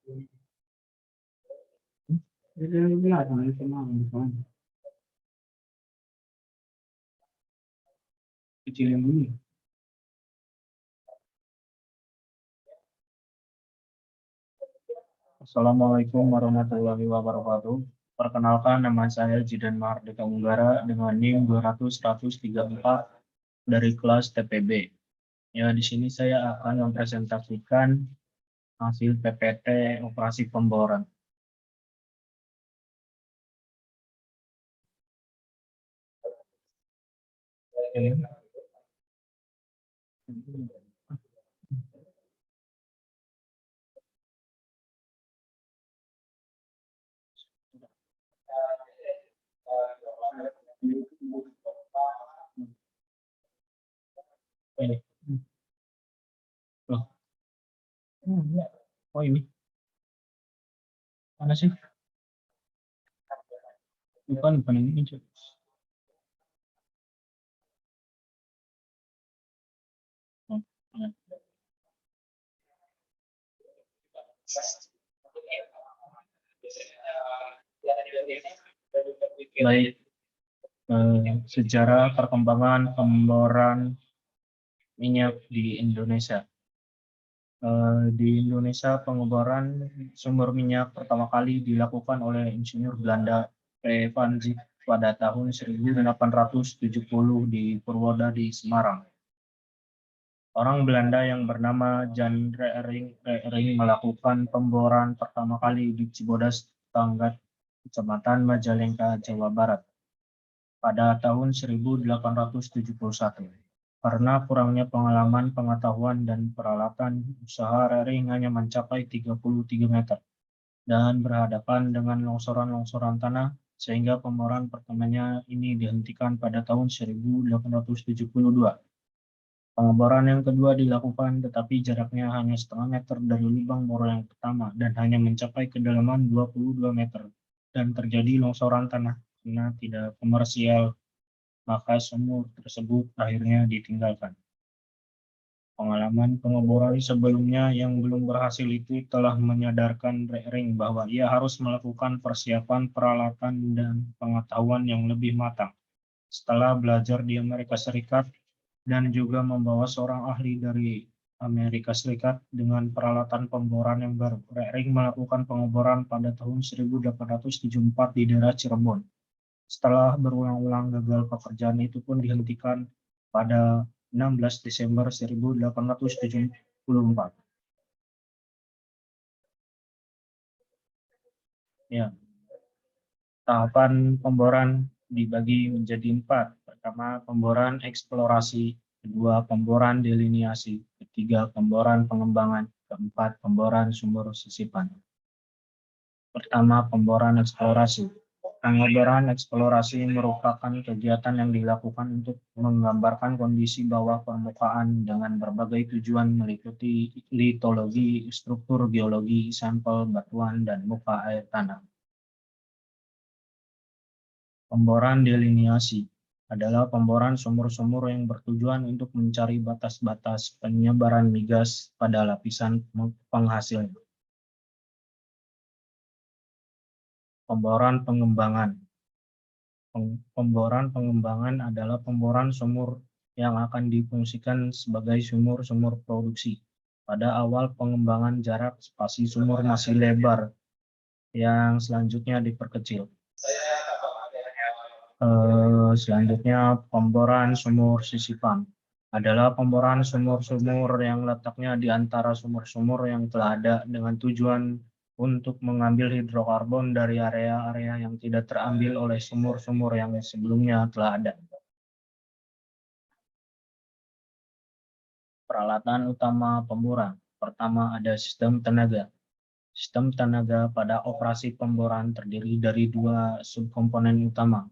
Kecilin dulu. Assalamualaikum warahmatullahi wabarakatuh. Perkenalkan, nama saya Jidan Mahardika Unggara dengan NIM 200-134 dari kelas TPB. Ya, di sini saya akan mempresentasikan hasil PPT operasi pemboran. Ini. Loh. Oh, ini. Mana sih? Bukan ini. Oh, ya. Baik, sejarah perkembangan pemboran minyak di Indonesia. Di Indonesia, pengeboran sumber minyak pertama kali dilakukan oleh insinyur Belanda P. Van Zijk pada tahun 1870 di Purwoda di Semarang. Orang Belanda yang bernama Jan Reering melakukan pemboran pertama kali di Cibodas, Tanggat, Kecamatan Majalengka, Jawa Barat pada tahun 1871. Karena kurangnya pengalaman, pengetahuan, dan peralatan, usaha Reering hanya mencapai 33 meter dan berhadapan dengan longsoran-longsoran tanah, sehingga pemboran pertamanya ini dihentikan pada tahun 1872. Pengeboran yang kedua dilakukan, tetapi jaraknya hanya setengah meter dari lubang bor yang pertama dan hanya mencapai kedalaman 22 meter, dan terjadi longsoran tanah karena tidak komersial, maka sumur tersebut akhirnya ditinggalkan. Pengalaman pengeboran sebelumnya yang belum berhasil itu telah menyadarkan Reering bahwa ia harus melakukan persiapan peralatan dan pengetahuan yang lebih matang. Setelah belajar di Amerika Serikat dan juga membawa seorang ahli dari Amerika Serikat dengan peralatan pemboran yang baru, Reering melakukan pengeboran pada tahun 1874 di daerah Cirebon. Setelah berulang-ulang gagal, pekerjaan itu pun dihentikan pada 16 Desember 1874. Ya, tahapan pemboran dibagi menjadi 4. Pertama, pemboran eksplorasi. Kedua, pemboran deliniasi. Ketiga, pemboran pengembangan. Keempat, pemboran sumur sisipan. Pertama, pemboran eksplorasi. Pengeboran eksplorasi merupakan kegiatan yang dilakukan untuk menggambarkan kondisi bawah permukaan dengan berbagai tujuan meliputi litologi, struktur geologi, sampel batuan, dan muka air tanah. Pemboran deliniasi adalah pemboran sumur-sumur yang bertujuan untuk mencari batas-batas penyebaran migas pada lapisan penghasil. Pemboran pengembangan. Pemboran pengembangan adalah pemboran sumur yang akan difungsikan sebagai sumur-sumur produksi. Pada awal pengembangan, jarak spasi sumur masih lebar, yang selanjutnya diperkecil. Selanjutnya, pemboran sumur sisipan adalah pemboran sumur-sumur yang letaknya di antara sumur-sumur yang telah ada dengan tujuan untuk mengambil hidrokarbon dari area-area yang tidak terambil oleh sumur-sumur yang sebelumnya telah ada. Peralatan utama pemboran. Pertama, ada sistem tenaga. Sistem tenaga pada operasi pemboran terdiri dari 2 subkomponen utama,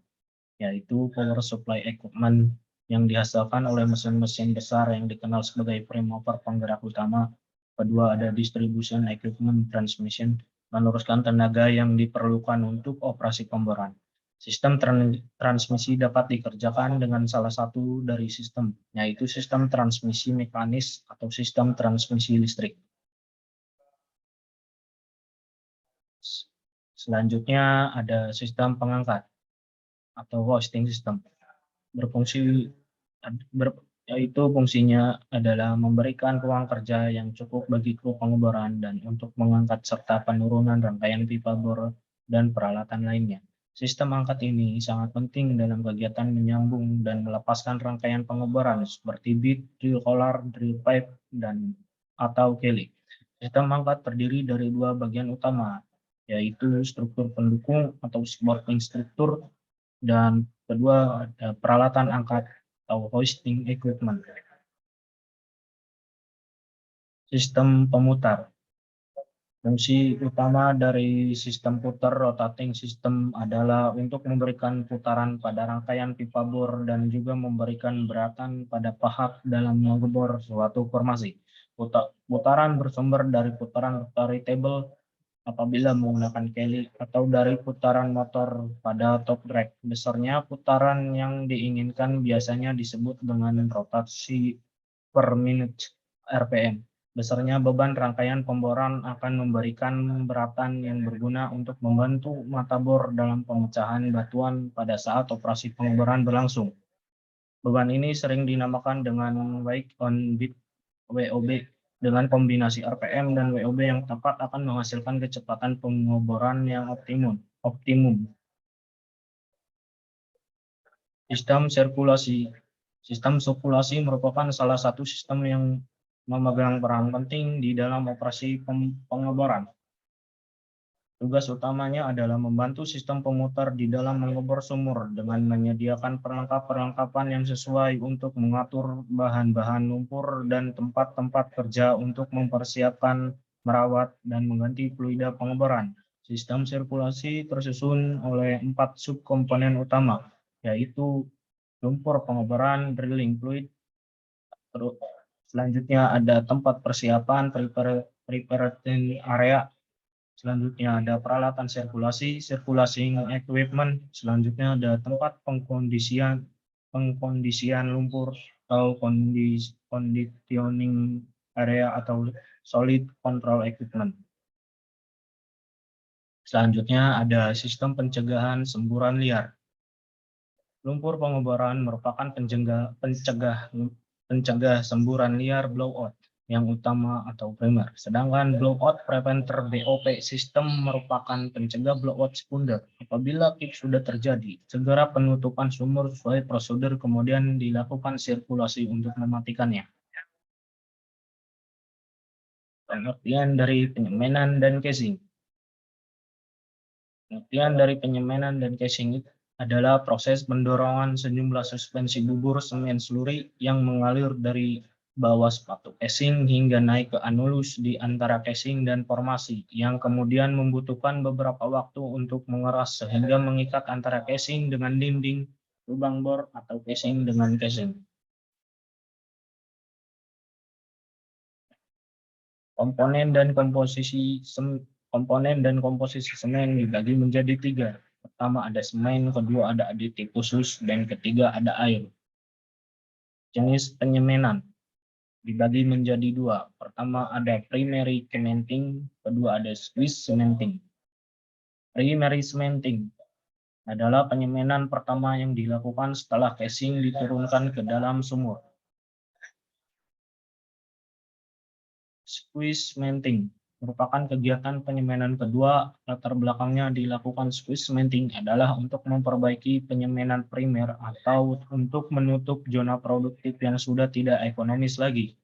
yaitu power supply equipment yang dihasilkan oleh mesin-mesin besar yang dikenal sebagai frame mover penggerak utama. Kedua, ada distribution equipment transmission, meneruskan tenaga yang diperlukan untuk operasi pemboran. Sistem transmisi dapat dikerjakan dengan salah satu dari sistem, yaitu sistem transmisi mekanis atau sistem transmisi listrik. Selanjutnya ada sistem pengangkat atau hosting system. Berfungsi yaitu fungsinya adalah memberikan ruang kerja yang cukup bagi kru pengeboran dan untuk mengangkat serta penurunan rangkaian pipa bor dan peralatan lainnya. Sistem angkat ini sangat penting dalam kegiatan menyambung dan melepaskan rangkaian pengeboran seperti bit, drill collar, drill pipe, dan atau keli. Sistem angkat terdiri dari dua bagian utama, yaitu struktur pendukung atau supporting struktur dan kedua ada peralatan angkat atau hoisting equipment. Sistem pemutar. Fungsi utama dari sistem putar rotating system adalah untuk memberikan putaran pada rangkaian pipa bor dan juga memberikan beratan pada pahat dalam mengebor suatu formasi. Putaran bersumber dari putaran rotary table apabila menggunakan keli atau dari putaran motor pada top drag. Besarnya putaran yang diinginkan biasanya disebut dengan rotasi per minute RPM. Besarnya beban rangkaian pemboran akan memberikan beratan yang berguna untuk membantu mata bor dalam pemecahan batuan pada saat operasi pengeboran berlangsung. Beban ini sering dinamakan dengan weight on bit WOB. Dengan kombinasi RPM dan WOB yang tepat akan menghasilkan kecepatan pengeboran yang optimum. Sistem sirkulasi. Sistem sirkulasi merupakan salah satu sistem yang memegang peran penting di dalam operasi pengeboran. Tugas utamanya adalah membantu sistem pemutar di dalam mengebor sumur dengan menyediakan perlengkapan yang sesuai untuk mengatur bahan-bahan lumpur dan tempat-tempat kerja untuk mempersiapkan, merawat, dan mengganti fluida pengeboran. Sistem sirkulasi tersusun oleh 4 subkomponen utama, yaitu lumpur pengeboran, drilling fluid, selanjutnya ada tempat persiapan, preparation area, selanjutnya ada peralatan sirkulasi, circulating equipment, selanjutnya ada tempat pengkondisian lumpur atau conditioning area atau solid control equipment. Selanjutnya ada sistem pencegahan semburan liar. Lumpur pengeboran merupakan pencegah semburan liar blowout yang utama atau primer. Sedangkan blowout preventer BOP sistem merupakan pencegah blowout sekunder. Apabila kick sudah terjadi, segera penutupan sumur sesuai prosedur kemudian dilakukan sirkulasi untuk mematikannya. Pengertian dari penyemanan dan casing. Pengertian dari penyemanan dan casing itu adalah proses pendorongan sejumlah suspensi bubur semen sluri yang mengalir dari bawah sepatu casing hingga naik ke anulus di antara casing dan formasi, yang kemudian membutuhkan beberapa waktu untuk mengeras sehingga mengikat antara casing dengan dinding, lubang bor, atau casing dengan casing. Komponen dan komposisi semen dibagi menjadi 3. Pertama ada semen, kedua ada aditif khusus, dan ketiga ada air. Jenis penyemanan dibagi menjadi 2. Pertama ada primary cementing, kedua ada squeeze cementing. Primary cementing adalah penyemanan pertama yang dilakukan setelah casing diturunkan ke dalam sumur. Squeeze cementing merupakan kegiatan penyemanan kedua. Latar belakangnya dilakukan squeeze cementing adalah untuk memperbaiki penyemanan primer atau untuk menutup zona produktif yang sudah tidak ekonomis lagi.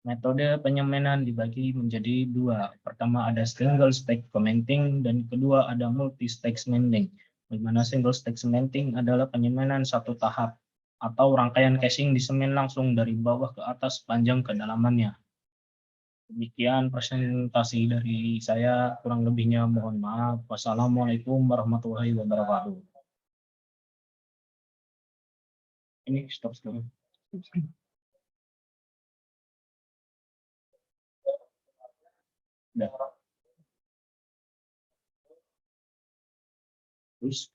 Metode penyemanan dibagi menjadi 2. Pertama ada single stage cementing dan kedua ada multi stage cementing. Di mana single stage cementing adalah penyemanan satu tahap atau rangkaian casing disemen langsung dari bawah ke atas sepanjang kedalamannya. Demikian presentasi dari saya, kurang lebihnya mohon maaf. Wassalamualaikum warahmatullahi wabarakatuh. Ini stop dulu. Terus